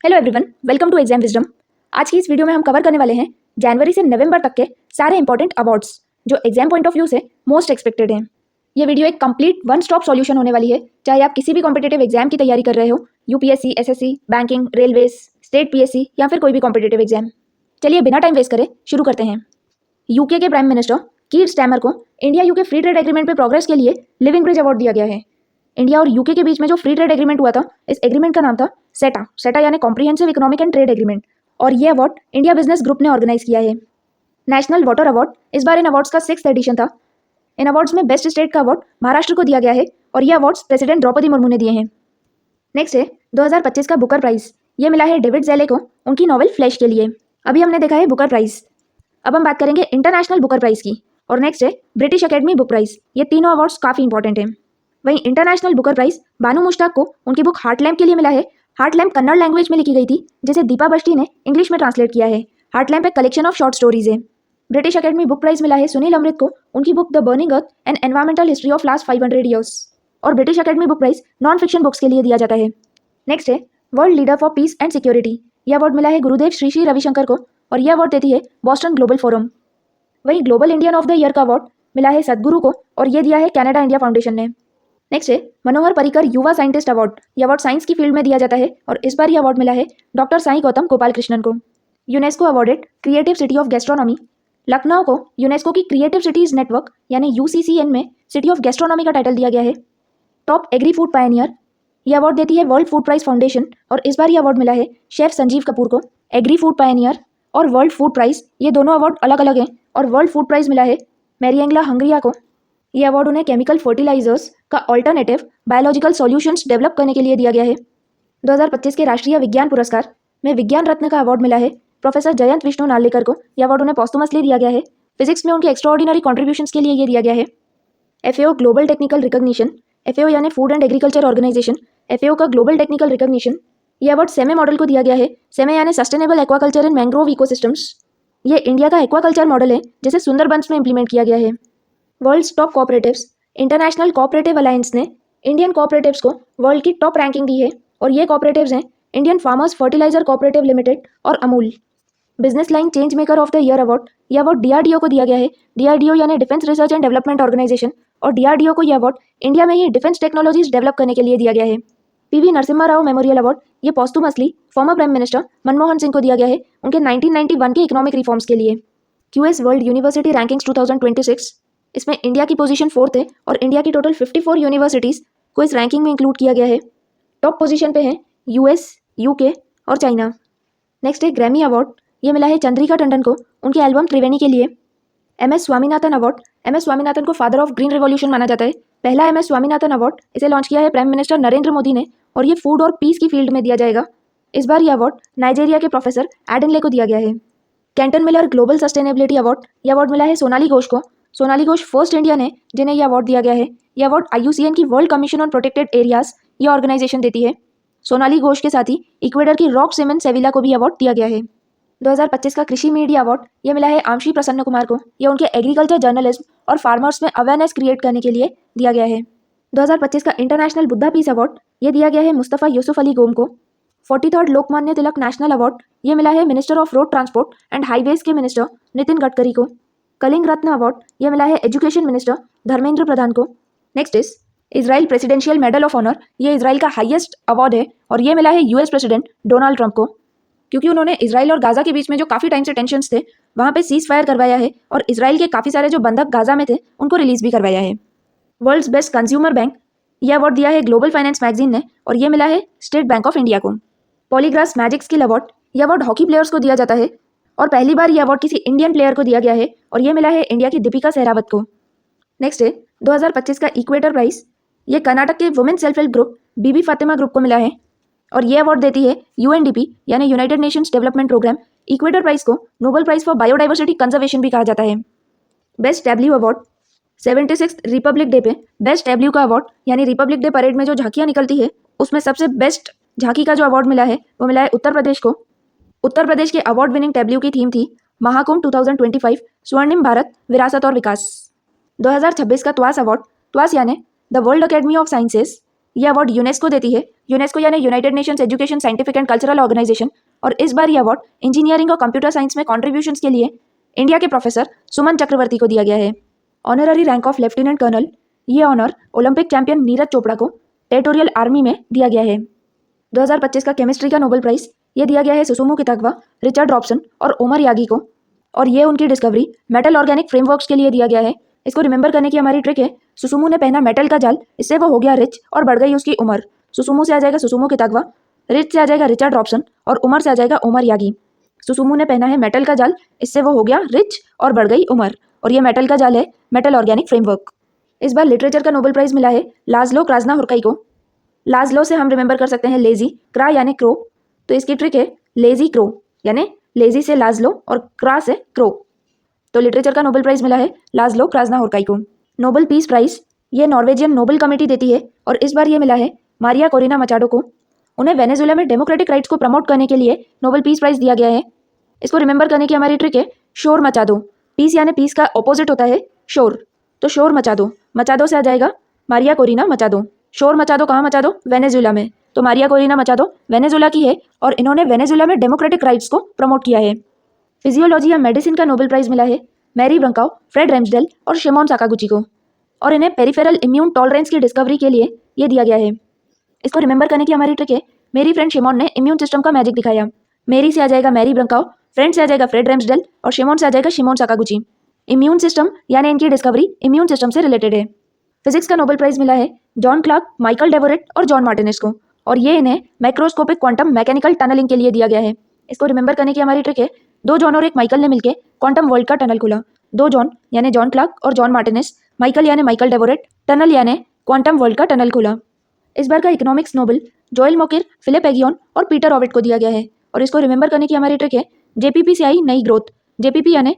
Hello everyone, welcome to exam wisdom. आज की इस वीडियो में हम कवर करने वाले हैं जनवरी से नवंबर तक के सारे इंपॉर्टेंट अवार्ड्स जो एग्जाम पॉइंट ऑफ व्यू से मोस्ट एक्सपेक्टेड हैं। ये वीडियो एक कंप्लीट वन स्टॉप सॉल्यूशन होने वाली है, चाहे आप किसी भी कॉम्पिटेटिव एग्जाम की तैयारी कर रहे हो, UPSC, SSC, banking, railways, state PSC या फिर कोई भी कॉम्पिटेटिव एग्जाम। चलिए बिना टाइम वेस्ट करे शुरू करते हैं। यूके के प्राइम मिनिस्टर कीर स्टैमर को India UK free trade agreement पे प्रोग्रेस के लिए लिविंग ब्रिज अवार्ड दिया गया है। इंडिया और यूके के बीच में जो फ्री ट्रेड एग्रीमेंट हुआ था, इस एग्रीमेंट का नाम था सेटा यानी comprehensive economic and trade agreement, और ये अवार्ड इंडिया बिजनेस ग्रुप ने ऑर्गेनाइज किया है। नेशनल वाटर अवार्ड इस बार इन अवार्ड्स का 6th एडिशन था। इन अवार्ड्स में बेस्ट स्टेट का अवार्ड महाराष्ट्र को दिया गया है और ये अवार्ड्स प्रेसिडेंट द्रौपदी मुर्मू ने दिए हैं। नेक्स्ट है 2025 का बुकर प्राइज। ये मिला है डेविड ज़ैले को उनकी नॉवेल फ्लैश के लिए। अभी हमने देखा है बुकर प्राइज, अब हम बात करेंगे इंटरनेशनल बुकर प्राइज की। और नेक्स्ट है ब्रिटिश अकेडमी बुक प्राइज। ये तीनों अवार्ड्स काफ़ी इंपॉर्टेंट हैं। वहीं इंटरनेशनल बुकर प्राइज बानू मुश्ताक को उनकी बुक हार्ट लैम्प के लिए मिला है। हार्ट लैम्प कन्नड़ लैंग्वेज में लिखी गई थी, जिसे दीपा बस्टी ने इंग्लिश में ट्रांसलेट किया है। हार्ट लैम्प एक कलेक्शन ऑफ शॉर्ट स्टोरीज है। ब्रिटिश अकेडमी बुक प्राइज मिला है सुनील अमृत को उनकी book the burning earth and environmental history of last 500 years. और British Academy book prize non fiction books के लिए दिया जाता है। नेक्स्ट है world leader for peace and security. यह अवार्ड मिला है गुरुदेव श्री श्री रविशंकर को और यह अवार्ड देती है बॉस्टन ग्लोबल फोरम। वहीं global Indian of the year का अवार्ड मिला है सदगुरु को और यह दिया है कनाडा इंडिया फाउंडेशन ने। नेक्स्ट है मनोहर पर्रिकर युवा साइंटिस्ट अवार्ड। यह अवार्ड साइंस की फील्ड में दिया जाता है और इस बार यह अवार्ड मिला है डॉक्टर साई गौतम गोपाल कृष्णन को। UNESCO awarded creative city of gastronomy. Lucknow को यूनेस्को की क्रिएटिव सिटीज नेटवर्क यानी यूसीसीएन में सिटी ऑफ गैस्ट्रोनॉमी का टाइटल दिया गया है। Top agri food Pioneer. यह अवार्ड देती है वर्ल्ड फूड प्राइज फाउंडेशन और इस बार यह अवार्ड मिला है शेफ संजीव कपूर को। एग्री फूड पायनियर और वर्ल्ड फूड प्राइज ये दोनों अवार्ड अलग अलग हैं और वर्ल्ड फूड प्राइज मिला है मैरिएंगला हंगरिया को। यह अवार्ड उन्हें केमिकल फर्टिलाइजर्स का ऑल्टरनेटिव बायोलॉजिकल सॉल्यूशंस डेवलप करने के लिए दिया गया है। 2025 के राष्ट्रीय विज्ञान पुरस्कार में विज्ञान रत्न का अवार्ड मिला है प्रोफेसर जयंत विष्णु नार्लिकर को। यह अवार्ड उन्हें पॉस्टुमसली दिया गया है। फिजिक्स में उनके एक्स्ट्राऑर्डिनरी कॉन्ट्रीब्यूशंस के लिए ये दिया गया है। FAO global technical recognition. FAO यानी food and agriculture organisation, FAO का ग्लोबल टेक्निकल रिकॉग्निशन। यह अवार्ड सेमे मॉडल को दिया गया है। सेमे यानी sustainable aquaculture in mangrove ecosystems. ये इंडिया का एक्वाकल्चर मॉडल है जिसे सुंदरबंस में इंप्लीमेंट किया गया है। World's top cooperatives. International Cooperative Alliance ने इंडियन कोऑपरेटिव्स को वर्ल्ड की टॉप रैंकिंग दी है और ये कोऑपरेटिव्स हैं Indian farmers fertiliser cooperative limited और Amul. Business line change maker of the year award. यह अवार्ड डीआरडीओ को दिया गया है। डीआरडीओ यानी defence research and development organisation, और डीआरडीओ को यह अवार्ड इंडिया में ही डिफेंस टेक्नोलॉजीज डेवलप करने के लिए दिया गया है। PV Narasimha Rao memorial award ये posthumously former prime minister Manmohan Singh को दिया गया है उनके 1991 के इकोनॉमिक रिफॉर्म्स के लिए। क्यूएस वर्ल्ड यूनिवर्सिटी रैंकिंग्स 2026, इसमें इंडिया की पोजीशन 4th है और इंडिया की टोटल 54 यूनिवर्सिटीज़ को इस रैंकिंग में इंक्लूड किया गया है। टॉप पोजीशन पे हैं यूएस, यूके और चाइना। नेक्स्ट है ग्रैमी अवार्ड। ये मिला है चंद्रिका टंडन को उनके एल्बम त्रिवेणी के लिए। MS Swaminathan award. MS Swaminathan को फादर ऑफ ग्रीन रिवॉल्यूशन माना जाता है। पहला एमएस स्वामीनाथन अवार्ड इसे लॉन्च किया है प्राइम मिनिस्टर नरेंद्र मोदी ने और ये फूड और पीस की फील्ड में दिया जाएगा। इस बार यह अवार्ड नाइजीरिया के प्रोफेसर एडनले को दिया गया है। Canton Miller global sustainability award. यह अवार्ड मिला है सोनाली घोष को। सोनाली घोष फर्स्ट इंडियन है जिन्हें यह अवार्ड दिया गया है। यह अवार्ड आईयूसीएन की world commission on protected areas ये ऑर्गेनाइजेशन देती है। सोनाली घोष के साथ ही इक्वेडर की रॉक सिमन सेविला को भी अवार्ड दिया गया है। 2025 का कृषि मीडिया अवार्ड यह मिला है आमशी प्रसन्न कुमार को। यह उनके एग्रीकल्चर जर्नलिज्म और फार्मर्स में अवेयरनेस क्रिएट करने के लिए दिया गया है। 2025 का इंटरनेशनल बुद्धा पीस अवार्ड यह दिया गया है मुस्तफ़ा यूसुफ अली गोम को। 43rd Lokmanya Tilak national award यह मिला है minister of road transport and highways के मिनिस्टर नितिन गडकरी को। कलिंग रत्न अवार्ड यह मिला है एजुकेशन मिनिस्टर धर्मेंद्र प्रधान को। Next is Israel presidential medal of honour. ये इजराइल का हाईएस्ट अवार्ड है और ये मिला है यूएस प्रेसिडेंट डोनाल्ड ट्रंप को, क्योंकि उन्होंने इजराइल और गाजा के बीच में जो काफ़ी टाइम से टेंशन्स थे वहाँ पे सीज फायर करवाया है और इजराइल के काफ़ी सारे जो बंधक गाजा में थे उनको रिलीज भी करवाया है। वर्ल्ड्स बेस्ट कंज्यूमर बैंक यह अवार्ड दिया है ग्लोबल फाइनेंस मैगजीन ने और ये मिला है स्टेट बैंक ऑफ इंडिया को। पॉलीग्रास मैजिक स्किल अवार्ड यह अवार्ड हॉकी प्लेयर्स को दिया जाता है और पहली बार यह अवार्ड किसी इंडियन प्लेयर को दिया गया है और ये मिला है इंडिया की दीपिका सहरावत को। नेक्स्ट है 2025 का इक्वेटर प्राइज। ये कर्नाटक के वुमेन सेल्फ हेल्प ग्रुप बीबी फातिमा ग्रुप को मिला है और ये अवार्ड देती है यूएनडीपी यानी United Nations Development Programme. Equator prize को Nobel prize for biodiversity conservation भी कहा जाता है। Best W award 76th Republic Day पे बेस्ट डब्ल्यू का अवार्ड यानी रिपब्लिक डे परेड में जो झांकियाँ निकलती है उसमें सबसे बेस्ट झांकी का जो अवार्ड मिला है वो मिला है उत्तर प्रदेश को। उत्तर प्रदेश के अवार्ड विनिंग डब्ल्यू की थीम थी महाकुंभ 2025 स्वर्णिम भारत विरासत और विकास। 2026 का त्वास अवार्ड, त्वास यानी the world academy of sciences, ये अवार्ड यूनेस्को देती है। यूनेस्को यानी United Nations education scientific and cultural organisation. और इस बार ये अवार्ड इंजीनियरिंग और कंप्यूटर साइंस में कॉन्ट्रीब्यूशंस के लिए इंडिया के प्रोफेसर सुमन चक्रवर्ती को दिया गया है। Honorary rank of lieutenant colonel, ये honour Olympic champion Neeraj Chopra को टेरिटोरियल आर्मी में दिया गया है। 2025 का केमिस्ट्री का नोबेल प्राइज ये दिया गया है सुसुमु कितागवा, रिचर्ड रॉबसन और ओमर यागी को। और ये उनकी डिस्कवरी मेटल ऑर्गेनिक फ्रेमवर्क्स के लिए दिया गया है। इसको रिमेंबर करने की हमारी ट्रिक है, सुसुमु ने पहना मेटल का जाल, इससे वो हो गया रिच और बढ़ गई उसकी उम्र। सुसुमु से आ जाएगा सुसुमु कितागवा, रिच से आ जाएगा रिचर्ड रॉबसन और उमर से आ जाएगा ओमर यागी। सुसुमु ने पहना है मेटल का जाल, इससे वो हो गया रिच और बढ़ गई उम्र। और ये मेटल का जाल है मेटल ऑर्गेनिक फ्रेमवर्क। इस बार लिटरेचर का नोबेल प्राइज मिला है लाजलो क्रास्नाहोर्काई को। लाजलो से हम रिमेंबर कर सकते हैं लेजी, क्रा यानी क्रो, तो इसकी ट्रिक है लेजी क्रो, यानी लेजी से लाजलो और क्रा से क्रो। तो लिटरेचर का नोबेल प्राइज मिला है लाजलो क्रास्नाहोर्काई को। नोबेल पीस प्राइज ये नॉर्वेजियन नोबेल कमेटी देती है और इस बार ये मिला है मारिया कोरिना मचाडो को। उन्हें वेनेजुएला में डेमोक्रेटिक राइट्स को प्रमोट करने के लिए नोबेल पीस प्राइज दिया गया है। इसको रिमेंबर करने की हमारी ट्रिक है शोर मचा दो। पीस यानी पीस का ऑपोजिट होता है शोर, तो शोर मचा दो, मचादो से आ जाएगा मारिया कोरिना मचाडो। शोर मचा दो कहाँ मचा दो? वेनेजुएला में। तो मारिया कोरिना मचाडो वेनेजुएला की है और इन्होंने वेनेजुएला में डेमोक्रेटिक राइट्स को प्रमोट किया है। फिजियोलॉजी या मेडिसिन का नोबेल प्राइज मिला है मैरी ब्रंकाउ, फ्रेड रेम्सडेल और शिमोन साकागुची को। और इन्हें पेरिफेरल इम्यून टॉलरेंस की डिस्कवरी के लिए ये दिया गया है। इसको रिमेंबर करने की हमारी ट्रिक है, मेरी फ्रेंड शिमोन ने इम्यून सिस्टम का मैजिक दिखाया। मेरी से आ जाएगा मैरी ब्रंकाउ, फ्रेंड से आ जाएगा फ्रेड रेम्सडेल और शिमोन से आ जाएगा शिमोन साकागुची। इम्यून सिस्टम यानी इनकी डिस्कवरी इम्यून सिस्टम से रिलेटेड है। फिजिक्स का नोबेल प्राइज मिला है जॉन क्लार्क, माइकल डेवोरेट और जॉन मार्टिनेज को। और ये इन्हें माइक्रोस्कोपिक क्वांटम मैकेनिकल टनलिंग के लिए दिया गया है। इसको रिमेंबर करने की हमारी ट्रिक है, 2 जॉन और एक माइकल ने मिलकर क्वांटम वर्ल्ड का टनल खोला। 2 जॉन यानी जॉन क्लार्क और जॉन मार्टिनेज, माइकल यानी माइकल डेवोरेट, टनल यानी क्वांटम वर्ल्ड का टनल खोला। इस बार का economics Nobel Joel Mokyr, Philippe Aghion और पीटर ओविट को दिया गया है। और इसको रिमेंबर करने की हमारी ट्रिक है, जेपीपी से आई नई ग्रोथ। जेपीपी यानी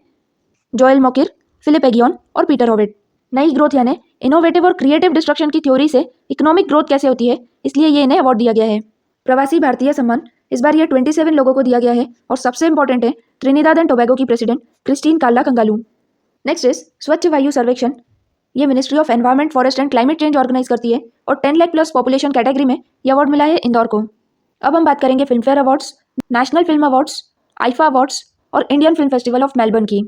जोएल मोकिर, फिलिप एगियोन और पीटर ओविट। नई ग्रोथ यानी इनोवेटिव और क्रिएटिव डिस्ट्रक्शन की थ्योरी से इकोनॉमिक ग्रोथ कैसे होती है, इसलिए ये इन्हें अवार्ड दिया गया है। प्रवासी भारतीय सम्मान इस बार ये 27 लोगों को दिया गया है और सबसे इंपॉर्टेंट है ट्रिनिदाद एंड टोबैगो की president Christine Carla Kangaloo. Next is Swachh Vayu Sarvekshan. ये ministry of environment, forest and climate change organise करती है और 10 लाख प्लस पॉपुलेशन कैटेगरी में ये अवार्ड मिला है इंदौर को। अब हम बात करेंगे Filmfare awards, national film awards, IIFA awards और Indian film festival of Melbourne की।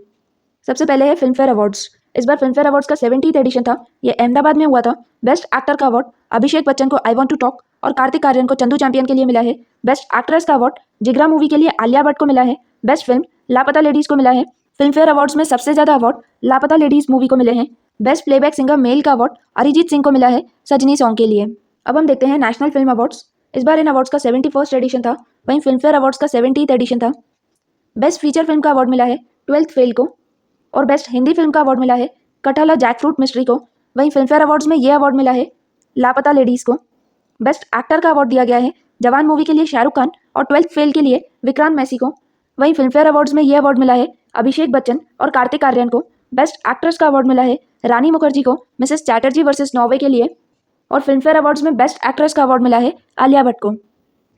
सबसे पहले है फिल्म फेयर अवार्ड्स। इस बार फिल्म फेयर अवार्ड्स का 70th एडिशन था। ये अहमदाबाद में हुआ था। बेस्ट एक्टर का अवार्ड अभिषेक बच्चन को आई वांट टू टॉक और कार्तिक आर्यन को चंदू चैंपियन के लिए मिला है। बेस्ट एक्ट्रेस का अवार्ड जिगरा मूवी के लिए आलिया भट्ट को मिला है। बेस्ट फिल्म लापता लेडीज को मिला है। फिल्म फेयर अवार्ड्स में सबसे ज्यादा अवार्ड लापता लेडीज मूवी को मिले हैं। बेस्ट प्लेबैक सिंगर मेल का अवार्ड अरिजीत सिंह को मिला है सजनी सॉन्ग के लिए। अब हम देखते हैं नेशनल फिल्म अवार्ड्स। इस बार इन अवार्ड्स का 71st एडिशन था, वहीं फिल्म फेयर अवार्ड्स का 70th एडिशन था। बेस्ट फीचर फिल्म का अवार्ड मिला है 12th फेल को और बेस्ट हिंदी फिल्म का अवार्ड मिला है कटहला जैकफ्रूट मिस्ट्री को। वहीं फिल्म फेयर अवार्ड्स में ये अवार्ड मिला है लापता लेडीज को। बेस्ट एक्टर का अवार्ड दिया गया है जवान मूवी के लिए शाहरुख खान और 12th फेल के लिए विक्रांत मैसी को। वहीं फिल्म फेयर अवार्ड्स में ये अवार्ड मिला है अभिषेक बच्चन और कार्तिक आर्यन को। बेस्ट एक्ट्रेस का अवार्ड मिला है रानी मुखर्जी को मिसेस चैटर्जी वर्सेस नॉर्वे के लिए। और फिल्म फेयर अवार्ड्स में बेस्ट एक्ट्रेस का अवार्ड मिला है आलिया भट्ट को।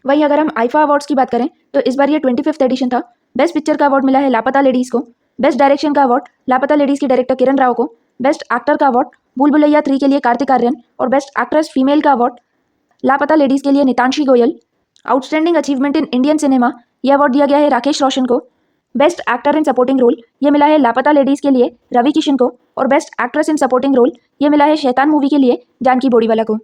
वहीं अगर हम आईफा अवार्ड्स की बात करें तो इस बार ये 25th एडिशन था। बेस्ट पिक्चर का अवार्ड मिला है लापता लेडीज को। बेस्ट डायरेक्शन का अवार्ड लापता लेडीज के डायरेक्टर किरण राव को। बेस्ट एक्टर का अवार्ड भूल भुलैया 3 के लिए कार्तिक आर्यन और बेस्ट एक्ट्रेस फीमेल का अवार्ड लापता लेडीज के लिए Nitanshi Goel. Outstanding achievement in Indian cinema ये अवार्ड दिया गया है राकेश रोशन को। Best actor in supporting role ये मिला है लापता लेडीज के लिए रवि किशन को और best actress in supporting role ये मिला है शैतान मूवी के लिए जानकी बोरीवाला को।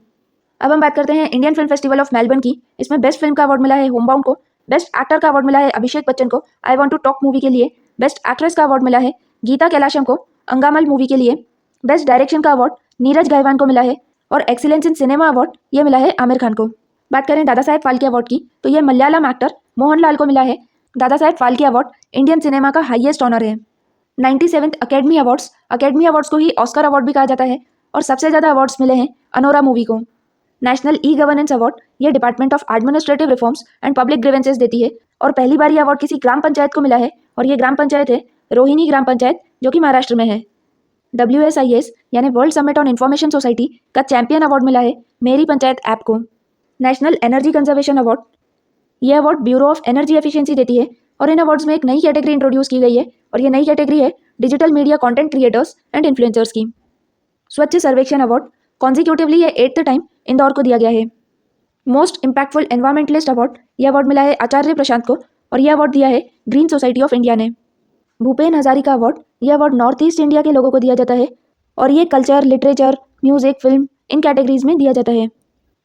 अब हम बात करते हैं Indian film festival of Melbourne की। इसमें बेस्ट फिल्म का अवार्ड मिला है होमबाउंड को। बेस्ट एक्टर का अवार्ड मिला है अभिषेक बच्चन को I want to talk movie के लिए। बेस्ट एक्ट्रेस का अवार्ड मिला है गीता कैलाशम को अंगामल मूवी के लिए। बेस्ट डायरेक्शन का अवार्ड नीरज गायवान को मिला है और एक्सीलेंस इन सिनेमा अवार्ड ये मिला है आमिर खान को। बात करें दादा साहेब फाल्के अवार्ड की तो ये मलयालम एक्टर मोहनलाल को मिला है। Dada Saheb Phalke award Indian cinema का हाईएस्ट ऑनर है। 97th अकेडमी अवार्ड्स को ही ऑस्कर अवार्ड भी कहा जाता है और सबसे ज़्यादा अवार्ड्स मिले हैं अनोरा मूवी को। नेशनल ई गवर्नेंस अवार्ड ये department of administrative reforms and public grievances देती है और पहली बार ये अवार्ड किसी ग्राम पंचायत को मिला है और ये ग्राम पंचायत है रोहिणी ग्राम पंचायत जो कि महाराष्ट्र में है। WSIS यानी world summit on information society का चैंपियन अवार्ड मिला है मेरी पंचायत ऐप को। नेशनल एनर्जी कंजर्वेशन अवार्ड ये award bureau of energy efficiency देती है और इन अवार्ड्स में एक नई कैटेगरी इंट्रोड्यूस की गई है और ये नई कैटेगरी है digital media content creators and influencers की। स्वच्छ सर्वेक्षण अवार्ड कॉन्जिक्यूटिवली ये 8th टाइम इंदौर को दिया गया है। मोस्ट इम्पैक्टफुल एनवायरमेंटलिस्ट अवार्ड, ये अवार्ड मिला है आचार्य प्रशांत को और यह अवार्ड दिया है ग्रीन सोसाइटी ऑफ इंडिया ने। भूपेन हजारिका अवार्ड, यह अवार्ड नॉर्थ ईस्ट इंडिया के लोगों को दिया जाता है और ये culture, literature, music, film in categories में दिया जाता है।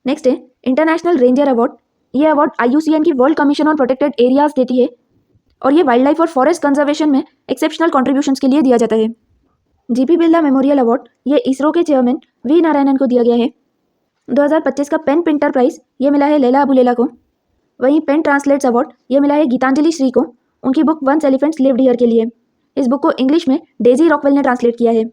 नेक्स्ट है इंटरनेशनल रेंजर अवार्ड, ये अवार्ड IUCN की world commission on protected areas देती है और ये वाइल्ड लाइफ और फॉरेस्ट कंजर्वेशन में एक्सेप्शनल कॉन्ट्रीब्यूशंस के लिए दिया जाता है। GP बिरला मेमोरियल अवार्ड, ये इसरो के चेयरमैन V नारायणन को दिया गया है। 2025 का पेन पिंटर प्राइज ये मिला है लैला अबुलेला को। वहीं पेन ट्रांसलेट्स अवार्ड ये मिला है गीतांजलि श्री को उनकी book once elephants lived here के लिए। इस बुक को इंग्लिश में डेजी रॉकवेल ने ट्रांसलेट किया है।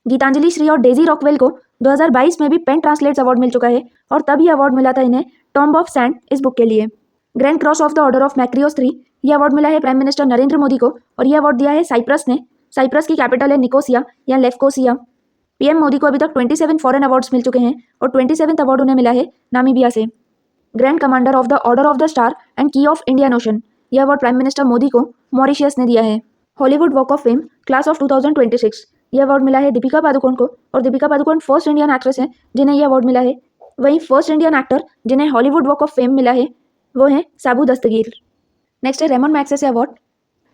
गीतांजलि श्री और डेजी रॉकवेल को 2022 में भी पेन ट्रांसलेट्स अवार्ड मिल चुका है और तभी अवार्ड मिला था इन्हें टॉम्ब ऑफ सैंड इस बुक के लिए। Grand cross of the order of Makarios III, यह अवार्ड मिला है प्राइम मिनिस्टर नरेंद्र मोदी को और यह अवार्ड दिया है साइप्रस ने। साइप्रस की कैपिटल है निकोसिया या लेफ्कोसिया। PM मोदी को अभी तक 27 फॉरेन अवार्ड्स मिल चुके हैं और 27th अवार्ड उन्हें मिला है नामीबिया से। Grand commander of the order of the star and की ऑफ इंडियन ओशन, यह अवार्ड प्राइम मिनिस्टर मोदी को मॉरिशियस ने दिया है। Hollywood walk of fame class of 2026, यह अवार्ड मिला है दीपिका पादुकोण को और Deepika Padukone first Indian actress हैं जिन्हें यह अवार्ड मिला है। वहीं फर्स्ट इंडियन एक्टर जिन्हें हॉलीवुड वॉक ऑफ फेम मिला है वो हैं साबू दस्तगीर। नेक्स्ट है रेमन मैग्सेसे अवार्ड।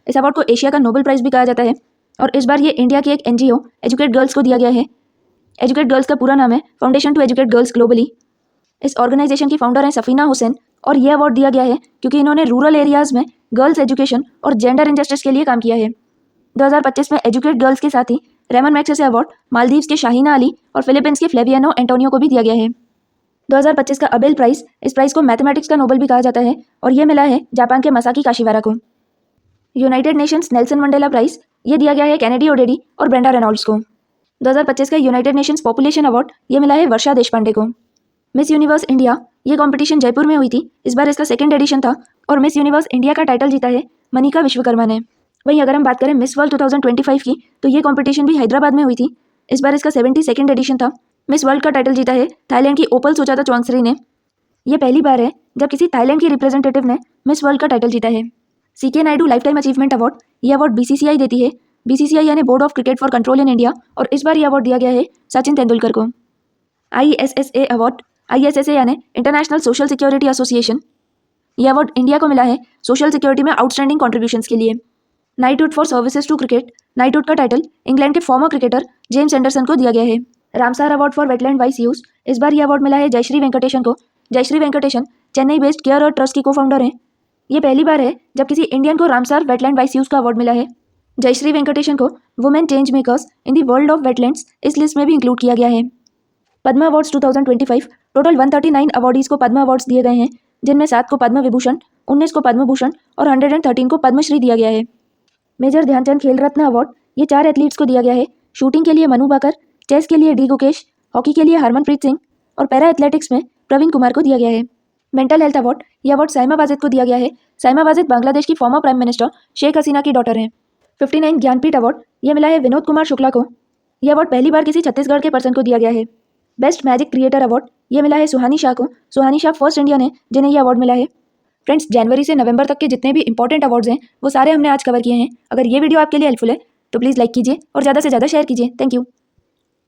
इस अवार्ड को एशिया का नोबेल प्राइज भी कहा जाता है और इस बार ये इंडिया की एक NGO एजुकेट गर्ल्स को दिया गया है। एजुकेट गर्ल्स का पूरा नाम है foundation to educate girls globally. इस ऑर्गेनाइजेशन की फाउंडर हैं सफीना हुसैन और यह अवार्ड दिया गया है क्योंकि इन्होंने रूरल एरियाज़ में गर्ल्स एजुकेशन और जेंडर इंजस्टिस के लिए काम किया है। 2025 में एजुकेट गर्ल्स के साथ ही रेमन मैग्सेसे अवार्ड मालदीव्स के शाहीना अली और फिलीपींस के फ्लेवियानो एंटोनियो को भी दिया गया है। 2025 का अबेल प्राइज, इस प्राइज को मैथमेटिक्स का नोबेल भी कहा जाता है और यह मिला है जापान के मसाकी काशिवारा को। United Nations Nelson Mandela prize, ये दिया गया है केनेडी ओडेडी और ब्रेंडा रेनॉल्ड्स को। 2025 का यूनाइटेड नेशंस पॉपुलेशन अवार्ड ये मिला है वर्षा देशपांडे को। मिस यूनिवर्स इंडिया, ये कंपटीशन जयपुर में हुई थी। इस बार इसका 2nd एडिशन था और मिस यूनिवर्स इंडिया का टाइटल जीता है मनिका विश्वकर्मा ने। वहीं अगर हम बात करें मिस वर्ल्ड 2025 की तो ये कंपटीशन भी हैदराबाद में हुई थी। इस बार इसका 72nd एडिशन था। मिस वर्ल्ड का टाइटल जीता है थाईलैंड की ओपल सुजाता चौंसरी ने। यह पहली बार है जब किसी थाईलैंड की रिप्रेजेंटेटिव ने मिस वर्ल्ड का टाइटल जीता है। CK Naidu life time achievement award, ये अवार्ड BCCI देती है। BCCI यानी board of cricket for control in India और इस बार यह अवार्ड दिया गया है सचिन तेंदुलकर को। ISSA अवार्ड, ISSA यानी इंटरनेशनल सोशल सिक्योरिटी एसोसिएशन, यह अवार्ड इंडिया को मिला है सोशल सिक्योरिटी में आउटस्टैंडिंग कॉन्ट्रीब्यूशंस के लिए। Knighthood for services to cricket, knighthood का टाइटल इंग्लैंड के फॉर्मर क्रिकेटर जेम्स एंडरसन को दिया गया है। Ramsar award for wetland wise use, इस बार यह अवार्ड मिला है जयश्री वेंकटेशन को। Jayashree Venkatesan Chennai based care earth trust की को फाउंडर हैं। ये पहली बार है जब किसी इंडियन को रामसार वेटलैंड वाइस यूज का अवार्ड मिला है। जयश्री वेंकटेशन को women change makers in the world of wetlands इस लिस्ट में भी इंक्लूड किया गया है। पद्मा अवार्ड्स 2025, टोटल 139 अवार्डीज को पद्मा अवार्ड्स दिए गए हैं जिनमें 7 को पद्म विभूषण, 19 को पद्म भूषण और 113 को पद्मश्री दिया गया है। मेजर ध्यानचंद खेल रत्न अवार्ड, ये 4 एथलीट्स को दिया गया है। शूटिंग के लिए मनु भाकर, चेस के लिए D गुकेश, हॉकी के लिए हरमनप्रीत सिंह और पैरा एथलेटिक्स में प्रवीण कुमार को दिया गया है। मेंटल हेल्थ अवार्ड, यह अवार्ड साइमा वाजिद को दिया गया है। साइमा वाजिद बांग्लादेश की farmer prime minister Sheikh Hasina की डॉटर हैं। 59 ज्ञानपीठ अवार्ड, यह मिला है विनोद कुमार शुक्ला को। यह अवार्ड पहली बार किसी छत्तीसगढ़ के पर्सन को दिया गया है। बेस्ट मैजिक क्रिएटर अवार्ड, यह मिला है सुहानी शाह को। सुहानी शाह फर्स्ट इंडियन है जिन्हें यह अवार्ड मिला है। फ्रेंड्स, जनवरी से नवंबर तक के जितने भी इंपॉर्टेंट अवार्ड्स हैं वो सारे हमने आज कवर किए हैं। अगर ये वीडियो आपके लिए हेल्पफुल है तो प्लीज़ लाइक कीजिए और ज़्यादा से ज़्यादा शेयर कीजिए। Thank you.